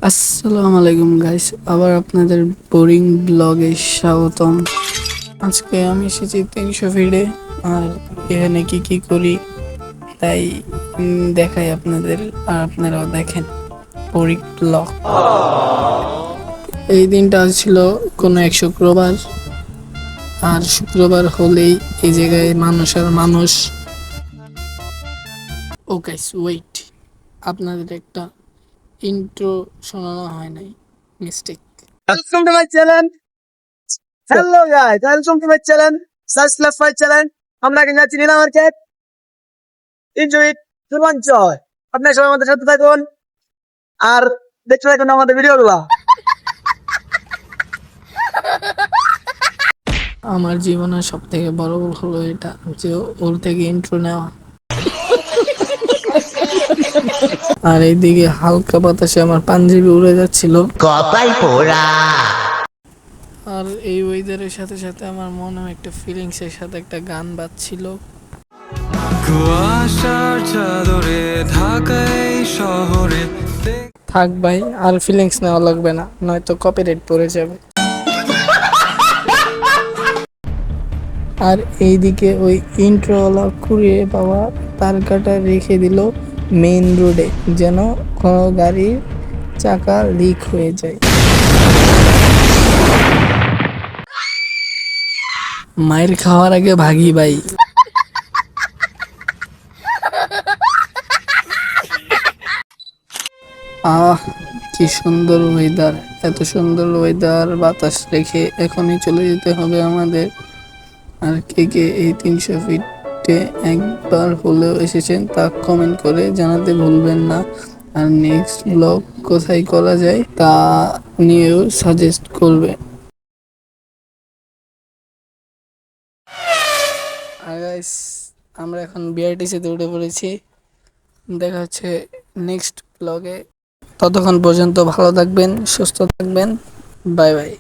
আসসালামু আলাইকুম গাইস, আবার আপনাদের বোরিং ব্লগে স্বাগতম। আজকে আমি এসেছি 300 ফিটে। আর এখানে কি কি করি তাই দেখাই আপনাদের, আর আপনারাও দেখেন বোরিং ব্লগ। এই দিনটা ছিল কোনো এক শুক্রবার, আর শুক্রবার হলেই এই জায়গায় মানুষ আর মানুষ। ও গাইস ওয়েট, আপনাদের একটা ইন্ট্রো শোনানো হয় নাই, mistake. Welcome to my channel. Hello guys, welcome to my channel. Subscribe my channel. আমরা কিন্তু চিনি না মার্কেট। Enjoy it. রোমাঞ্চয়। আপনার সবাই আমাদের সাথে থাকুন আর দেখতে থাকুন আমাদের ভিডিওগুলো। আমার জীবনের সব থেকে বড় ভুল হলো এটা যে ওর থেকে ইন্ট্রো নেওয়া। আর এইদিকে হালকা বাতাসে আমার পাঞ্জাবি উড়ে যাচ্ছিল কপাল পোড়া। আর এই ওয়েদারের সাথে সাথে আমার মনে একটা ফিলিংস এর সাথে একটা গান বাজছিল। কুয়াশার চাদরে ঢাকাই শহরে থাক ভাই, আর ফিলিংস নেওয়া লাগবে না, নয়তো কপিরাইট পড়ে যাবে। আর এইদিকে ওই ইন্ট্রোওয়ালা কুড়িয়ে পাওয়া তারকাটা রেখে দিল মেইন রোডে, যেন কোনো গাড়ির চাকা লিক হয়ে যায়। মায়ের খাওয়ার আগে ভাগি ভাই। আহ, কি সুন্দর ওয়েদার! এত সুন্দর ওয়েদার বাতাস রেখে এখনই চলে যেতে হবে আমাদের। আর কে কে এই 300 ফিটে একবার হলেও এসেছেন তা কমেন্ট করে জানাতে ভুলবেন না। আর নেক্সট ব্লগ কোথায় করা যায় তা নিয়েও সাজেস্ট করবে। আর গাইস, আমরা এখন বিআরটিসিতে উঠে পড়েছি। দেখা হচ্ছে নেক্সট ব্লগে। ততক্ষণ পর্যন্ত ভালো থাকবেন, সুস্থ থাকবেন। Bye bye.